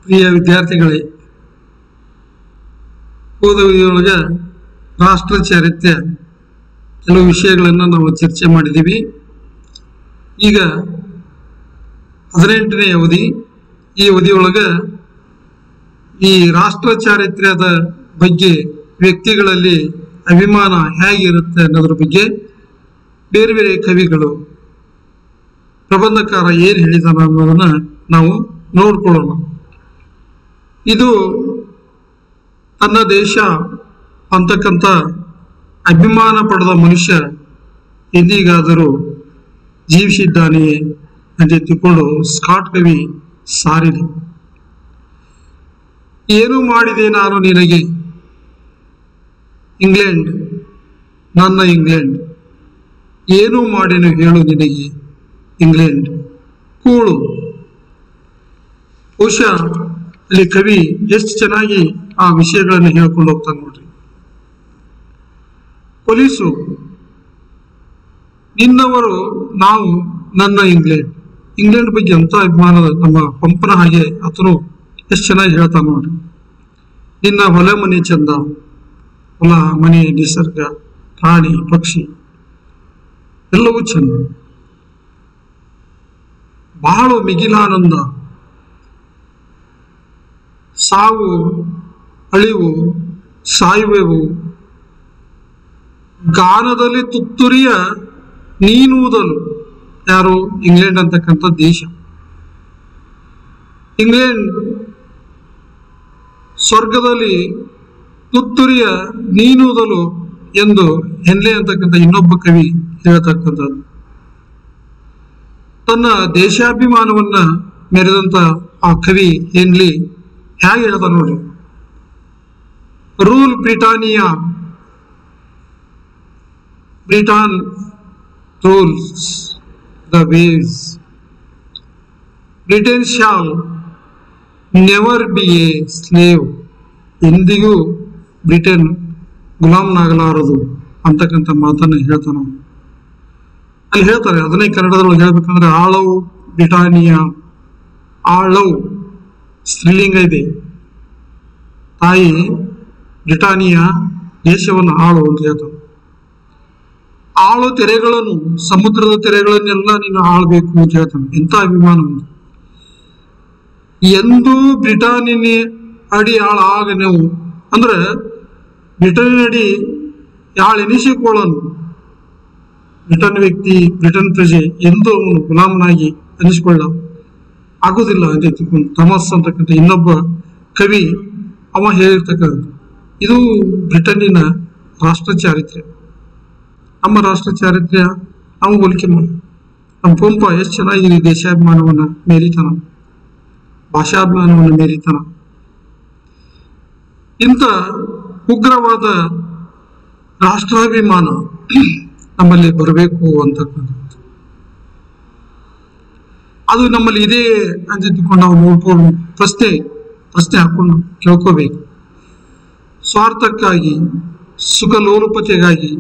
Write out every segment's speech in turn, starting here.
ಪ್ರಿಯ ವಿದ್ಯಾರ್ಥಿಗಳೇ, ಓದುವುದರೊಳಗೆ ರಾಷ್ಟ್ರ ಚರಿತ್ರೆ ಕೆಲವು ವಿಷಯಗಳನ್ನು ನಾವು ಚರ್ಚೆ ಮಾಡಿದ್ದೀವಿ. ಈಗ 18ನೇ ಅವಧಿ. ಈ ಅವಧಿಯೊಳಗೆ ಈ ರಾಷ್ಟ್ರ ಚಾರಿತ್ರ್ಯದ ಬಗ್ಗೆ ವ್ಯಕ್ತಿಗಳಲ್ಲಿ ಅಭಿಮಾನ ಹೇಗಿರುತ್ತೆ ಅನ್ನೋದ್ರ ಬಗ್ಗೆ ಬೇರೆ ಬೇರೆ ಕವಿಗಳು, ಪ್ರಬಂಧಕಾರ ಏನು ಹೇಳಿದಾನ ಅನ್ನೋದನ್ನ ನಾವು ನೋಡ್ಕೊಳ್ಳೋಣ. ಇದು ತನ್ನ ದೇಶ ಅಂತಕ್ಕಂಥ ಅಭಿಮಾನ ಪಡೆದ ಮನುಷ್ಯ ಎಂದಿಗಾದರೂ ಜೀವಿಸಿದ್ದಾನೆಯೇ ಅಂತ ತಿಳ್ಕೊಂಡು ಸ್ಕಾಟ್ ಕವಿ ಸಾರಿದ. ಏನು ಮಾಡಿದೆ ನಾನು ನಿನಗೆ ಇಂಗ್ಲೆಂಡ್, ನನ್ನ ಇಂಗ್ಲೆಂಡ್, ಏನು ಮಾಡಿನು ಹೇಳು ನಿನಗೆ ಇಂಗ್ಲೆಂಡ್, ಕೂಳು. ಬಹುಶಃ ಅಲ್ಲಿ ಕವಿ ಎಷ್ಟು ಚೆನ್ನಾಗಿ ಆ ವಿಷಯಗಳನ್ನು ಹೇಳ್ಕೊಂಡು ಹೋಗ್ತಾನೆ ನೋಡ್ರಿ. ಪೊಲೀಸು ನಿನ್ನವರು, ನಾವು, ನನ್ನ ಇಂಗ್ಲೆಂಡ್. ಇಂಗ್ಲೆಂಡ್ ಬಗ್ಗೆ ಅಂತ ಅಭಿಮಾನದ ನಮ್ಮ ಪಂಪನ ಹಾಗೆ ಆತನು ಎಷ್ಟು ಚೆನ್ನಾಗಿ ಹೇಳ್ತಾನೆ ನೋಡ್ರಿ. ನಿನ್ನ ಹೊಲ ಮನೆ ಚಂದ, ಹೊಲ ಮನೆ, ನಿಸರ್ಗ, ಪ್ರಾಣಿ ಪಕ್ಷಿ ಎಲ್ಲವೂ ಚಂದ, ಬಹಳ ಮಿಗಿಲಾನಂದ, ಸಾವು ಅಳಿವು ಸಾಯುವೆವು, ಗಾನದಲ್ಲಿ ತುತ್ತುರಿಯ ನೀನುವುದಲು. ಯಾರು? ಇಂಗ್ಲೆಂಡ್ ಅಂತಕ್ಕಂಥ ದೇಶ. ಇಂಗ್ಲೆಂಡ್ ಸ್ವರ್ಗದಲ್ಲಿ ತುತ್ತುರಿಯ ನೀನುವುದಲು ಎಂದು ಹೆನ್ಲೆ ಅಂತಕ್ಕಂಥ ಇನ್ನೊಬ್ಬ ಕವಿ ಹೇಳ್ತಕ್ಕಂಥದ್ದು. ತನ್ನ ದೇಶಾಭಿಮಾನವನ್ನ ಮೆರೆದಂತ ಆ ಕವಿ ಹೆನ್ಲಿ ಹೇಗೆ ಹೇಳ್ತಾನೆ ನೋಡಿ. Rule Britannia, Britain rules the waves, Britain shall never be a slave. ಎಂದಿಗೂ ಬ್ರಿಟನ್ ಗುಲಾಮ್ನಾಗಲಾರದು ಅಂತಕ್ಕಂಥ ಮಾತನ್ನು ಹೇಳ್ತಾನ. ಅಲ್ಲಿ ಹೇಳ್ತಾರೆ, ಅದನ್ನೇ ಕನ್ನಡದೊಳಗೆ ಹೇಳ್ಬೇಕಂದ್ರೆ ಆಳವು ಬ್ರಿಟಾನಿಯಾ, ಆಳವು ಸ್ತ್ರೀಲಿಂಗ ಇದೆ. ತಾಯಿ ಬ್ರಿಟಾನಿಯಾ ದೇಶವನ್ನು ಆಳು ಅಂತ ಹೇಳ್ತಾನೆ. ಆಳು ತೆರೆಗಳನ್ನು, ಸಮುದ್ರದ ತೆರೆಗಳನ್ನೆಲ್ಲ ನೀನು ಆಳ್ಬೇಕು ಅಂತ ಹೇಳ್ತಾನೆ. ಎಂಥ ಅಭಿಮಾನ ಅಂತ. ಎಂದೂ ಬ್ರಿಟಾನಿನ ಅಡಿ ಆಳ ಆಗ ನೀವು ಅಂದ್ರೆ ಬ್ರಿಟನ್ ಅಡಿ ಯಾಳು ಎನಿಸಿಕೊಳ್ಳನು. ಬ್ರಿಟನ್ ವ್ಯಕ್ತಿ, ಬ್ರಿಟನ್ ಪ್ರಜೆ ಎಂದೂ ಅವನು ಗುಲಾಮನಾಗಿ ಅನಿಸಿಕೊಳ್ಳ ಆಗುದಿಲ್ಲ ಅಂತ ತಿಳ್ಕೊಂಡು ಥಾಮಸ್ ಅಂತಕ್ಕಂಥ ಇನ್ನೊಬ್ಬ ಕವಿ ಅವ ಹೇಳಿರ್ತಕ್ಕಂಥದ್ದು. ಇದು ಬ್ರಿಟನ್ನಿನ ರಾಷ್ಟ್ರ ಚಾರಿತ್ರ್ಯ. ನಮ್ಮ ರಾಷ್ಟ್ರ ಚಾರಿತ್ರ್ಯ ನಾವು ಹೋಲಿಕೆ ಮಾಡಿ. ನಮ್ಮ ಪಂಪ ಎಷ್ಟು ಚೆನ್ನಾಗಿ ದೇಶಾಭಿಮಾನವನ್ನ ಮೇರಿತಾನ, ಭಾಷಾಭಿಮಾನವನ್ನು ಮೇರಿತಾನ. ಇಂಥ ಉಗ್ರವಾದ ರಾಷ್ಟ್ರಾಭಿಮಾನ ನಮ್ಮಲ್ಲಿ ಬರಬೇಕು ಅಂತಕ್ಕಂಥದ್ದು. ಅದು ನಮ್ಮಲ್ಲಿ ಇದೆ ಅಂತ ತಿಳ್ಕೊಂಡು ನಾವು ನೋಡ್ಕೊಂಡು ಪ್ರಶ್ನೆ ಹಾಕೊಂಡು ಕೇಳ್ಕೋಬೇಕು. ಸ್ವಾರ್ಥಕ್ಕಾಗಿ, ಸುಖ ಲೋಲುಪತೆಗಾಗಿ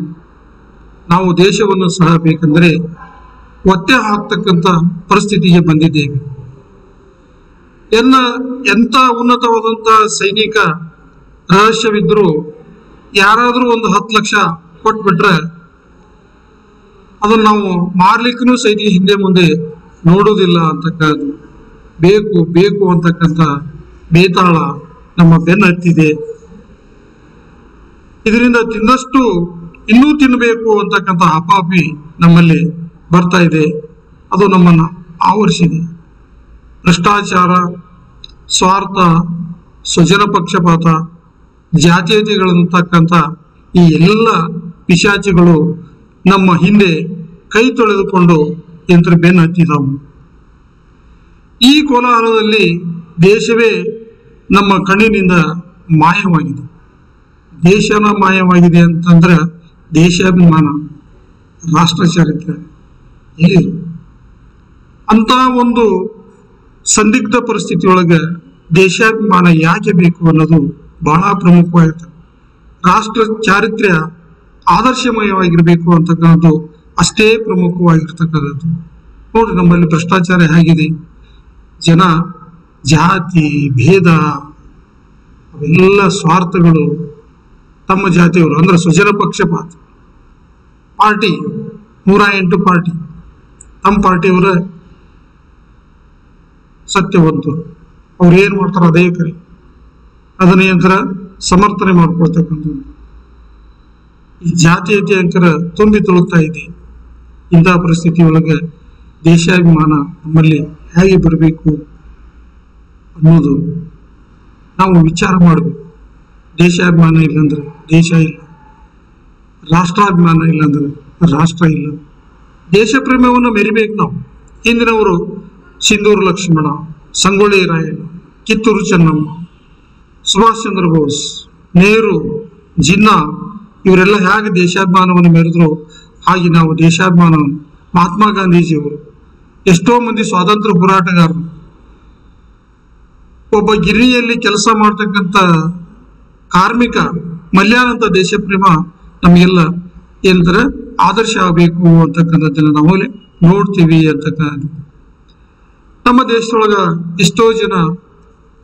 ನಾವು ದೇಶವನ್ನು ಸಹ ಬೇಕಂದ್ರೆ ಒತ್ತೆ ಹಾಕ್ತಕ್ಕಂಥ ಪರಿಸ್ಥಿತಿಗೆ ಬಂದಿದ್ದೇವೆ. ಎಂಥ ಉನ್ನತವಾದಂಥ ಸೈನಿಕ ರಹಸ್ಯವಿದ್ರು ಯಾರಾದ್ರೂ ಒಂದು 10 ಲಕ್ಷ ಕೊಟ್ಬಿಟ್ರೆ ಅದನ್ನು ನಾವು ಮಾರ್ಲಿಕ್ಕೂ ಸೈತಿ ಹಿಂದೆ ಮುಂದೆ ನೋಡುವುದಿಲ್ಲ ಅಂತಕ್ಕಂಥದ್ದು. ಬೇಕು ಬೇಕು ಅಂತಕ್ಕಂಥ ಬೇತಾಳ ನಮ್ಮ ಬೆನ್ನ ಹತ್ತಿದೆ. ಇದರಿಂದ ತಿಂದಷ್ಟು ಇನ್ನೂ ತಿನ್ನಬೇಕು ಅಂತಕ್ಕಂಥ ಹಪಾಪಿ ನಮ್ಮಲ್ಲಿ ಬರ್ತಾ ಇದೆ. ಅದು ನಮ್ಮನ್ನು ಆವರಿಸಿದೆ. ಭ್ರಷ್ಟಾಚಾರ, ಸ್ವಾರ್ಥ, ಸ್ವಜನ ಪಕ್ಷಪಾತ, ಜಾತೀಯತೆಗಳಂತಕ್ಕಂಥ ಈ ಎಲ್ಲ ಪಿಶಾಚಿಗಳು ನಮ್ಮ ಹಿಂದೆ ಕೈ ತೊಳೆದುಕೊಂಡು ಯಂತ್ರ ಬೆನ್ನು ಹತ್ತಿದವು. ಈ ಕೋಲಾಹಲದಲ್ಲಿ ದೇಶವೇ ನಮ್ಮ ಕಣ್ಣಿನಿಂದ ಮಾಯವಾಗಿದೆ. ದೇಶನ ಮಾಯವಾಗಿದೆ ಅಂತಂದ್ರೆ ದೇಶಾಭಿಮಾನ, ರಾಷ್ಟ್ರ ಚಾರಿತ್ರ್ಯ ಎಲ್ಲಿ? ಅಂತ ಒಂದು ಸಂದಿಗ್ಧ ಪರಿಸ್ಥಿತಿಯೊಳಗೆ ದೇಶಾಭಿಮಾನ ಯಾಕೆ ಬೇಕು ಅನ್ನೋದು ಬಹಳ ಪ್ರಮುಖವಾಗಿರ್ತದೆ. ರಾಷ್ಟ್ರ ಚಾರಿತ್ರ್ಯ ಆದರ್ಶಮಯವಾಗಿರಬೇಕು ಅಂತಕ್ಕಂಥದ್ದು ಅಷ್ಟೇ ಪ್ರಮುಖವಾಗಿರ್ತಕ್ಕಂಥದ್ದು. ನೋಡ್ರಿ, ನಮ್ಮಲ್ಲಿ ಭ್ರಷ್ಟಾಚಾರ ಹೇಗಿದೆ. ಜನ ಜಾತಿ ಭೇದ ಅವೆಲ್ಲ ಸ್ವಾರ್ಥಗಳು ತಮ್ಮ ಜಾತಿಯವರು ಅಂದ್ರೆ ಸ್ವಜನ ಪಕ್ಷಪಾತ ಪಾರ್ಟಿ 108 ಪಾರ್ಟಿ ತಮ್ಮ ಪಾರ್ಟಿಯವರ ಸತ್ಯವಂತರು ಅವ್ರು ಏನ್ ಮಾಡ್ತಾರ ಅದೇ ಕರೆ ಅದನ್ನೇ ಅಂತರ ಸಮರ್ಥನೆ ಮಾಡ್ಕೊಳ್ತಕ್ಕಂಥದ್ದು ಈ ಜಾತೀಯತೆ ಅಂಕರ ತುಂಬಿ ತುಳುಕ್ತಾ ಇದೆ ಇಂತಹ ಪರಿಸ್ಥಿತಿ ಒಳಗೆ ದೇಶಾಭಿಮಾನ ನಮ್ಮಲ್ಲಿ ಹೇಗೆ ಬರಬೇಕು ಅನ್ನೋದು ನಾವು ವಿಚಾರ ಮಾಡಬೇಕು ದೇಶಾಭಿಮಾನ ಇಲ್ಲಂದ್ರೆ ದೇಶ ಇಲ್ಲ ರಾಷ್ಟ್ರಾಭಿಮಾನ ಇಲ್ಲಂದ್ರೆ ರಾಷ್ಟ್ರ ಇಲ್ಲ ದೇಶ ಪ್ರೇಮವನ್ನು ಮೆರಿಬೇಕು ನಾವು ಹಿಂದಿನವರು ಸಿಂಧೂರು ಲಕ್ಷ್ಮಣ ಸಂಗೊಳ್ಳಿ ರಾಯಣ್ಣ ಕಿತ್ತೂರು ಚೆನ್ನಮ್ಮ ಸುಭಾಷ್ ಚಂದ್ರ ಬೋಸ್ ನೆಹರು ಜಿನ್ನಾ ಇವರೆಲ್ಲ ಹೇಗೆ ದೇಶಾಭಿಮಾನವನ್ನು ಮೆರೆದ್ರು ಹಾಗೆ ನಾವು ದೇಶಾಭಿಮಾನವನ್ನು ಮಹಾತ್ಮ ಗಾಂಧೀಜಿಯವರು ಎಷ್ಟೋ ಮಂದಿ ಸ್ವಾತಂತ್ರ್ಯ ಹೋರಾಟಗಾರರು ಒಬ್ಬ ಗಿರಿಯಲ್ಲಿ ಕೆಲಸ ಮಾಡ್ತಕ್ಕಂಥ ಕಾರ್ಮಿಕ ಮಲ್ಯಾನಂತ ದೇಶ ಪ್ರೇಮ ನಮಗೆಲ್ಲ ಏನಂದ್ರೆ ಆದರ್ಶ ಆಗಬೇಕು ಅಂತಕ್ಕಂಥದ್ದನ್ನ ನಾವು ನೋಡ್ತೀವಿ ಅಂತಕ್ಕಂಥದ್ದು ನಮ್ಮ ದೇಶದೊಳಗ ಎಷ್ಟೋ ಜನ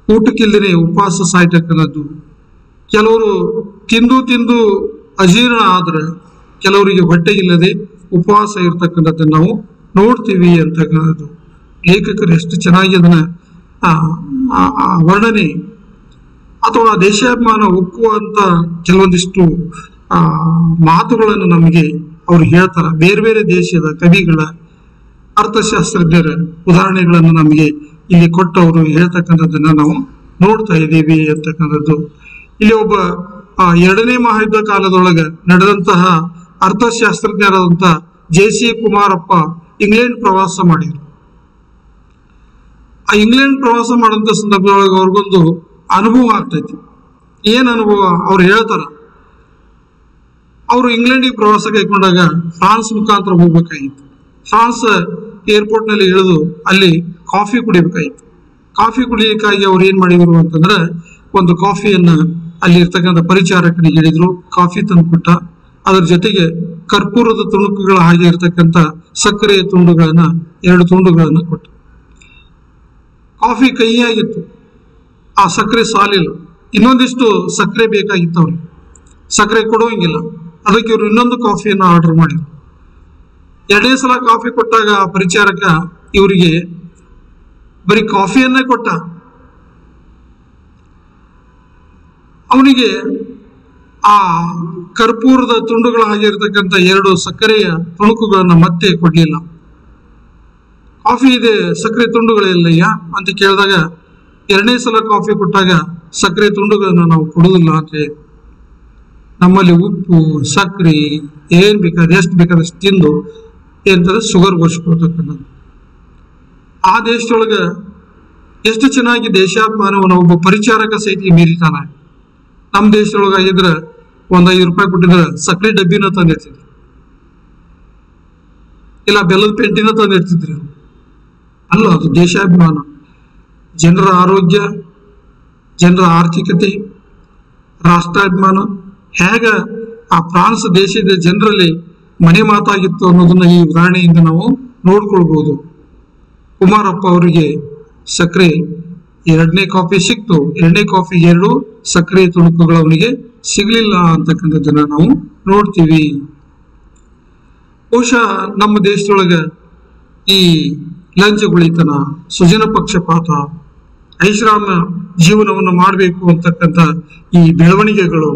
ಊಟಕ್ಕಿಲ್ಲದೆ ಉಪವಾಸ ಸಾಯ್ತಕ್ಕಂಥದ್ದು ಕೆಲವರು ತಿಂದು ಅಜೀರ್ಣ ಆದ್ರೆ ಕೆಲವರಿಗೆ ಹೊಟ್ಟೆಗಿಲ್ಲದೆ ಉಪವಾಸ ಇರ್ತಕ್ಕಂಥದ್ದನ್ನ ನಾವು ನೋಡ್ತೀವಿ ಅಂತಕ್ಕಂಥದ್ದು ಲೇಖಕರು ಎಷ್ಟು ಚೆನ್ನಾಗಿ ಅದನ್ನ ವರ್ಣನೆ ಅಥವಾ ದೇಶಾಭಿಮಾನ ಒಕ್ಕುವಂತ ಕೆಲವೊಂದಿಷ್ಟು ಮಾತುಗಳನ್ನು ನಮಗೆ ಅವ್ರು ಹೇಳ್ತಾರ ಬೇರೆ ಬೇರೆ ದೇಶದ ಕವಿಗಳ ಅರ್ಥಶಾಸ್ತ್ರಜ್ಞರ ಉದಾಹರಣೆಗಳನ್ನು ನಮಗೆ ಇಲ್ಲಿ ಕೊಟ್ಟವರು ಹೇಳ್ತಕ್ಕಂಥದ್ದನ್ನ ನಾವು ನೋಡ್ತಾ ಇದ್ದೀವಿ ಅಂತಕ್ಕಂಥದ್ದು ಇಲ್ಲಿ ಒಬ್ಬ 2ನೇ ಮಹಾಯುದ್ಧ ಕಾಲದೊಳಗೆ ನಡೆದಂತಹ ಅರ್ಥಶಾಸ್ತ್ರಜ್ಞರಾದಂತಹ JC ಕುಮಾರಪ್ಪ ಇಂಗ್ಲೆಂಡ್ ಪ್ರವಾಸ ಮಾಡಿದ್ರು ಆ ಇಂಗ್ಲೆಂಡ್ ಪ್ರವಾಸ ಮಾಡಂತ ಸಂದರ್ಭದೊಳಗೆ ಅವ್ರಿಗೊಂದು ಅನುಭವ ಆಗ್ತೈತಿ ಏನ್ ಅನುಭವ ಅವ್ರು ಹೇಳ್ತಾರ ಅವರು ಇಂಗ್ಲೆಂಡಿಗೆ ಪ್ರವಾಸ ಕೈಕೊಂಡಾಗ ಫ್ರಾನ್ಸ್ ಮುಖಾಂತರ ಹೋಗ್ಬೇಕಾಗಿತ್ತು ಫ್ರಾನ್ಸ್ ಏರ್ಪೋರ್ಟ್ ನಲ್ಲಿ ಇಳಿದು ಅಲ್ಲಿ ಕಾಫಿ ಕುಡಿಬೇಕಾಗಿತ್ತು ಕಾಫಿ ಕುಡಿಯಕ್ಕಾಗಿ ಅವ್ರು ಏನ್ ಮಾಡಿದ್ರು ಅಂತಂದ್ರೆ ಒಂದು ಕಾಫಿಯನ್ನ ಅಲ್ಲಿ ಇರ್ತಕ್ಕಂಥ ಪರಿಚಾರಕನಿಗೆ ಹೇಳಿದ್ರು ಕಾಫಿ ತಂದು ಕೊಟ್ಟ ಅದ್ರ ಜೊತೆಗೆ ಕರ್ಪೂರದ ತುಣುಕುಗಳ ಹಾಗೆ ಇರ್ತಕ್ಕಂಥ ಸಕ್ಕರೆಯ ತುಂಡುಗಳನ್ನ 2 ತುಂಡುಗಳನ್ನ ಕೊಟ್ಟ ಕಾಫಿ ಕಹಿಯಾಗಿತ್ತು ಆ ಸಕ್ಕರೆ ಸಾಲಿಲ್ಲ ಇನ್ನೊಂದಿಷ್ಟು ಸಕ್ಕರೆ ಬೇಕಾಗಿತ್ತು ಅವ್ರಿಗೆ ಸಕ್ಕರೆ ಕೊಡುವಂಗಿಲ್ಲ ಅದಕ್ಕೆ ಇವರು ಇನ್ನೊಂದು ಕಾಫಿಯನ್ನು ಆರ್ಡರ್ ಮಾಡಿದ್ರು 2ನೇ ಸಲ ಕಾಫಿ ಕೊಟ್ಟಾಗ ಆ ಪರಿಚಾರಕ ಇವರಿಗೆ ಬರೀ ಕಾಫಿಯನ್ನೇ ಕೊಟ್ಟ ಅವನಿಗೆ ಆ ಕರ್ಪೂರದ ತುಂಡುಗಳ ಹಾಗೆ ಇರತಕ್ಕಂಥ 2 ಸಕ್ಕರೆಯ ತುಣುಕುಗಳನ್ನ ಮತ್ತೆ ಕೊಡ್ಲಿಲ್ಲ ಕಾಫಿ ಇದೆ ಸಕ್ಕರೆ ತುಂಡುಗಳಿಲ್ಲಯ್ಯ ಅಂತ ಕೇಳಿದಾಗ 2ನೇ ಸಲ ಕಾಫಿ ಕೊಟ್ಟಾಗ ಸಕ್ಕರೆ ತುಂಡುಗಳನ್ನು ನಾವು ಕೊಡುವುದಿಲ್ಲ ಅಂತ ಹೇಳಿ ನಮ್ಮಲ್ಲಿ ಉಪ್ಪು ಸಕ್ಕರೆ ಏನ್ ಬೇಕಾದ್ರೆ ಎಷ್ಟು ಬೇಕಾದಷ್ಟು ತಿಂದು ಏನಂತಂದ್ರೆ ಶುಗರ್ ಬರ್ಸ್ಕೊಳ್ತಕ್ಕಂಥದ್ದು ಆ ದೇಶದೊಳಗ ಎಷ್ಟು ಚೆನ್ನಾಗಿ ದೇಶಾಭಿಮಾನವನ್ನು ಒಬ್ಬ ಪರಿಚಾರಕ ಸಹಿತ ಮೀರಿತಾನ ನಮ್ಮ ದೇಶದೊಳಗಾಗಿದ್ರೆ ಒಂದ್ 5 ರೂಪಾಯಿ ಕೊಟ್ಟಿದ್ರೆ ಸಕ್ಕರೆ ಡಬ್ಬಿನ ತಂದಿರ್ತಿದ್ರು ಇಲ್ಲ ಬೆಲ್ಲದ ಪೆಂಟಿನ ತಂದಿರ್ತಿದ್ರು ಅಲ್ಲ ಅದು ದೇಶಾಭಿಮಾನ ಜನರ ಆರೋಗ್ಯ ಜನರ ಆರ್ಥಿಕತೆ ರಾಷ್ಟ್ರಾಭಿಮಾನ ಹೇಗ ಆ ಫ್ರಾನ್ಸ್ ದೇಶದ ಜನರಲ್ಲಿ ಮನೆ ಮಾತಾಗಿತ್ತು ಅನ್ನೋದನ್ನ ಈ ಉದಾಹರಣೆಯಿಂದ ನಾವು ನೋಡ್ಕೊಳ್ಬಹುದು ಕುಮಾರಪ್ಪ ಅವರಿಗೆ ಸಕ್ಕರೆ 2ನೇ ಕಾಫಿ ಸಿಕ್ತು 2ನೇ ಕಾಫಿ 2 ಸಕ್ಕರೆ ತುಣುಕುಗಳು ಅವನಿಗೆ ಸಿಗ್ಲಿಲ್ಲ ಅಂತಕ್ಕಂಥದ್ದನ್ನ ನಾವು ನೋಡ್ತೀವಿ ಬಹುಶಃ ನಮ್ಮ ದೇಶದೊಳಗ ಈ ಲಂಚಗುಳಿತನ ಸುಜನ ಪಕ್ಷಪಾತ ಐಷಾರಾಮ ಜೀವನವನ್ನು ಮಾಡಬೇಕು ಅಂತಕ್ಕಂಥ ಈ ಬೆಳವಣಿಗೆಗಳು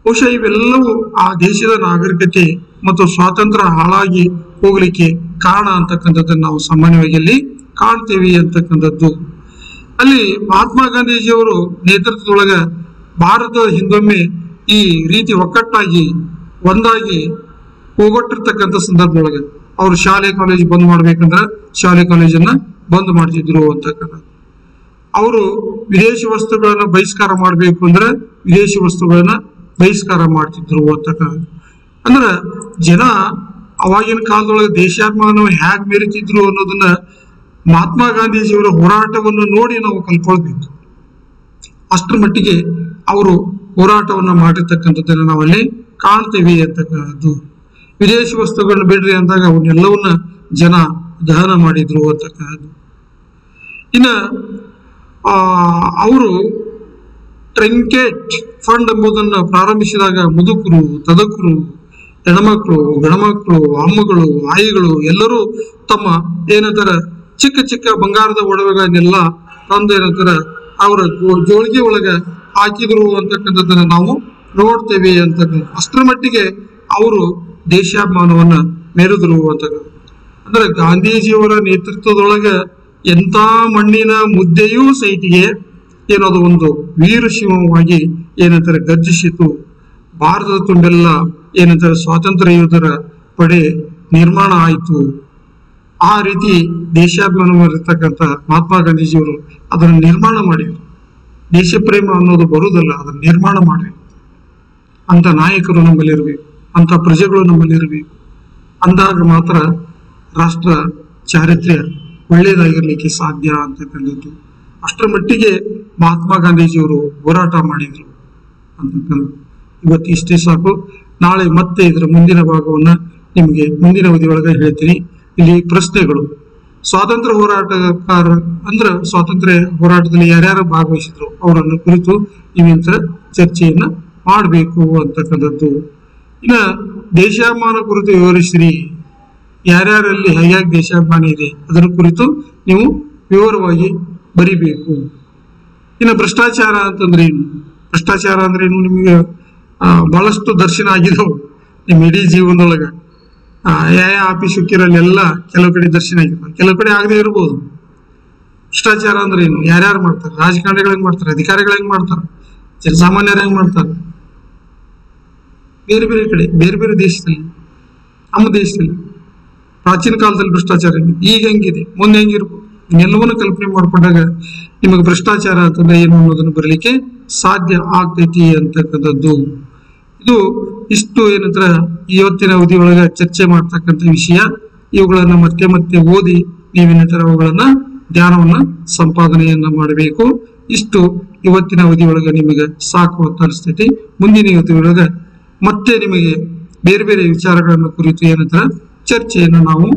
ಬಹುಶಃ ಇವೆಲ್ಲವೂ ಆ ದೇಶದ ನಾಗರಿಕತೆ ಮತ್ತು ಸ್ವಾತಂತ್ರ್ಯ ಹಾಳಾಗಿ ಹೋಗ್ಲಿಕ್ಕೆ ಕಾರಣ ಅಂತಕ್ಕಂಥದ್ದನ್ನು ನಾವು ಸಾಮಾನ್ಯವಾಗಿ ಅಲ್ಲಿ ಕಾಣ್ತೇವೆ ಅಂತಕ್ಕಂಥದ್ದು ಅಲ್ಲಿ ಮಹಾತ್ಮ ಗಾಂಧೀಜಿಯವರು ನೇತೃತ್ವದೊಳಗ ಭಾರತ ಹಿಂದೊಮ್ಮೆ ಈ ರೀತಿ ಒಕ್ಕಟ್ಟಾಗಿ ಒಂದಾಗಿ ಹೋಗೊಟ್ಟಿರ್ತಕ್ಕಂಥ ಸಂದರ್ಭದೊಳಗೆ ಅವರು ಶಾಲೆ ಕಾಲೇಜ್ ಬಂದ್ ಮಾಡ್ಬೇಕಂದ್ರೆ ಶಾಲೆ ಕಾಲೇಜನ್ನ ಬಂದ್ ಮಾಡ್ತಿದ್ರು ಅಂತಕ್ಕಂಥ ಅವರು ವಿದೇಶಿ ವಸ್ತುಗಳನ್ನ ಬಹಿಷ್ಕಾರ ಮಾಡ್ಬೇಕು ಅಂದ್ರೆ ವಿದೇಶಿ ವಸ್ತುಗಳನ್ನ ಬಹಿಷ್ಕಾರ ಮಾಡ್ತಿದ್ರು ಅಂತಕ್ಕಂಥ ಅಂದ್ರ ಜನ ಅವಾಗಿನ ಕಾಲದೊಳಗೆ ದೇಶಾಭಿಮಾನ ಹ್ಯಾಗ್ ಮೆರಿತಿದ್ರು ಅನ್ನೋದನ್ನ ಮಹಾತ್ಮ ಗಾಂಧೀಜಿಯವರ ಹೋರಾಟವನ್ನು ನೋಡಿ ನಾವು ಕಲ್ಕೊಳ್ಬೇಕು ಅಷ್ಟರ ಮಟ್ಟಿಗೆ ಅವರು ಹೋರಾಟವನ್ನ ಮಾಡಿರ್ತಕ್ಕಂಥದ್ದನ್ನ ನಾವಲ್ಲಿ ಕಾಣ್ತೇವೆ ಅಂತಕ್ಕಂಥದ್ದು ವಿದೇಶಿ ವಸ್ತುಗಳನ್ನ ಬಿಡ್ರಿ ಅಂದಾಗ ಅವನ್ನೆಲ್ಲವನ್ನ ಜನ ದಹನ ಮಾಡಿದ್ರು ಅಂತಕ್ಕಂಥದ್ದು ಇನ್ನು ಅವರು ಟ್ರಿಂಕೆಟ್ ಫಂಡ್ ಎಂಬುದನ್ನು ಪ್ರಾರಂಭಿಸಿದಾಗ ಮುದುಕರು, ತದಕರು, ಹೆಣ್ಮಕ್ಳು, ಗಣಮಕ್ಳು, ಅಮ್ಮಗಳು, ಆಯಿಗಳು ಎಲ್ಲರೂ ತಮ್ಮ ಏನಂತಾರೆ ಚಿಕ್ಕ ಚಿಕ್ಕ ಬಂಗಾರದ ಒಡವೆಗಳನ್ನೆಲ್ಲ ತಂದು ಏನಂತಾರೆ ಅವರ ಜೋಳಿಗೆ ಒಳಗೆ ಹಾಕಿದ್ರು ಅಂತಕ್ಕಂಥದ್ದನ್ನ ನಾವು ನೋಡ್ತೇವೆ ಅಂತಕ್ಕಂಥ ಅಷ್ಟರ ಮಟ್ಟಿಗೆ ಅವರು ದೇಶಾಭಿಮಾನವನ್ನ ಮೆರೆದ್ರು ಅಂತಕ್ಕಂಥ. ಅಂದ್ರೆ ಗಾಂಧೀಜಿಯವರ ನೇತೃತ್ವದೊಳಗೆ ಎಂಥ ಮಣ್ಣಿನ ಮುದ್ದೆಯೂ ಸೈಟಿಗೆ ಏನದು ಒಂದು ವೀರಶಿವವಾಗಿ ಏನಂತಾರೆ ಗರ್ಜಿಸಿತು. ಭಾರತದ ತುಂಬೆಲ್ಲ ಏನಂತಾರೆ ಸ್ವಾತಂತ್ರ್ಯ ಯೋಧರ ಪಡೆ ನಿರ್ಮಾಣ ಆಯಿತು. ಆ ರೀತಿ ದೇಶಾಭಿಮಾನವಿರ್ತಕ್ಕಂಥ ಮಹಾತ್ಮ ಗಾಂಧೀಜಿಯವರು ಅದನ್ನು ನಿರ್ಮಾಣ ಮಾಡಿದ್ರು. ದೇಶ ಪ್ರೇಮ ಅನ್ನೋದು ಬರುವುದಲ್ಲ, ಅದನ್ನು ನಿರ್ಮಾಣ ಮಾಡಬೇಕು. ಅಂತ ನಾಯಕರು ನಮ್ಮಲ್ಲಿರಬೇಕು, ಅಂತ ಪ್ರಜೆಗಳು ನಮ್ಮಲ್ಲಿರಬೇಕು. ಅಂದಾಗ ಮಾತ್ರ ರಾಷ್ಟ್ರ ಚಾರಿತ್ರ್ಯ ಒಳ್ಳೆಯದಾಗಿರ್ಲಿಕ್ಕೆ ಸಾಧ್ಯ ಅಂತಕ್ಕಂಥದ್ದು. ಅಷ್ಟರ ಮಟ್ಟಿಗೆ ಮಹಾತ್ಮ ಗಾಂಧೀಜಿಯವರು ಹೋರಾಟ ಮಾಡಿದ್ರು ಅಂತಕ್ಕಂಥ. ಇವತ್ತು ಇಷ್ಟೇ ಸಾಕು. ನಾಳೆ ಮತ್ತೆ ಇದರ ಮುಂದಿನ ಭಾಗವನ್ನ ನಿಮಗೆ ಮುಂದಿನ ಅವಧಿಯೊಳಗೆ ಹೇಳ್ತೀನಿ. ಇಲ್ಲಿ ಪ್ರಶ್ನೆಗಳು, ಸ್ವಾತಂತ್ರ್ಯ ಹೋರಾಟಗಾರ ಅಂದ್ರೆ ಸ್ವಾತಂತ್ರ್ಯ ಹೋರಾಟದಲ್ಲಿ ಯಾರ್ಯಾರು ಭಾಗವಹಿಸಿದ್ರು ಅವರನ್ನು ಕುರಿತು ನೀವಿಂತ ಚರ್ಚೆಯನ್ನ ಮಾಡಬೇಕು ಅಂತಕ್ಕಂಥದ್ದು. ಇನ್ನ ದೇಶಾಭಿಮಾನ ಕುರಿತು ವಿವರಿಸಿರಿ, ಯಾರ್ಯಾರಲ್ಲಿ ಹೇಗೆ ದೇಶಾಭಿಮಾನ ಇದೆ ಅದರ ಕುರಿತು ನೀವು ವಿವರವಾಗಿ ಬರಿಬೇಕು. ಇನ್ನು ಭ್ರಷ್ಟಾಚಾರ ಅಂತಂದ್ರೆ ಏನು, ಭ್ರಷ್ಟಾಚಾರ ಅಂದ್ರೆ ಏನು ನಿಮಗೆ ಬಹಳಷ್ಟು ದರ್ಶನ ಆಗಿದವು ನಿಮ್ಮ ಇಡೀ ಜೀವನದೊಳಗೆ. ಯಾವ ಆಫೀಸ್ ಸಿಕ್ಕಿರಲ್ಲೆಲ್ಲ ಕೆಲವು ಕಡೆ ದರ್ಶನ ಆಗಿರ್ತಾರೆ, ಕೆಲವು ಕಡೆ ಆಗದೆ ಇರ್ಬೋದು. ಭ್ರಷ್ಟಾಚಾರ ಅಂದ್ರೆ ಏನು, ಯಾರ್ಯಾರು ಮಾಡ್ತಾರೆ, ರಾಜಕಾರಣಿಗಳು ಹೆಂಗ್ ಮಾಡ್ತಾರೆ, ಅಧಿಕಾರಿಗಳು ಹೆಂಗ್ ಮಾಡ್ತಾರೆ, ಜನಸಾಮಾನ್ಯರು ಹೆಂಗ್ ಮಾಡ್ತಾರೆ, ಬೇರೆ ಬೇರೆ ಕಡೆ ಬೇರೆ ಬೇರೆ ದೇಶದಲ್ಲಿ. ನಮ್ಮ ದೇಶದಲ್ಲಿ ಪ್ರಾಚೀನ ಕಾಲದಲ್ಲಿ ಭ್ರಷ್ಟಾಚಾರ ಹೆಂಗಿದೆ, ಈಗ ಹೆಂಗಿದೆ, ಮುಂದೆ ಹೆಂಗಿರ್ಬೋದು, ಇನ್ನೆಲ್ಲವನ್ನು ಕಲ್ಪನೆ ಮಾಡ್ಕೊಂಡಾಗ ನಿಮಗೆ ಭ್ರಷ್ಟಾಚಾರ ಅಂತಂದ್ರೆ ಏನು ಅನ್ನೋದನ್ನು ಬರಲಿಕ್ಕೆ ಸಾಧ್ಯ ಆಗ್ತೈತಿ ಅಂತಕ್ಕಂಥದ್ದು. ಇದು ಇಷ್ಟು ಏನಂದ್ರೆ ಇವತ್ತಿನ ಅವಧಿಯೊಳಗೆ ಚರ್ಚೆ ಮಾಡ್ತಕ್ಕಂಥ ವಿಷಯ. ಇವುಗಳನ್ನ ಮತ್ತೆ ಮತ್ತೆ ಓದಿ ನೀವೇನಂತಾರೆ ಅವುಗಳನ್ನ ಧ್ಯಾನವನ್ನ ಸಂಪಾದನೆಯನ್ನ ಮಾಡಬೇಕು. ಇಷ್ಟು ಇವತ್ತಿನ ಅವಧಿಯೊಳಗೆ ನಿಮಗೆ ಸಾಕು ಅಂತ ಅನಿಸ್ತೈತಿ. ಮುಂದಿನ ಅವಧಿಯೊಳಗೆ ಮತ್ತೆ ನಿಮಗೆ ಬೇರೆ ಬೇರೆ ವಿಚಾರಗಳನ್ನು ಕುರಿತು ಏನಂತಾರೆ ಚರ್ಚೆಯನ್ನು ನಾವು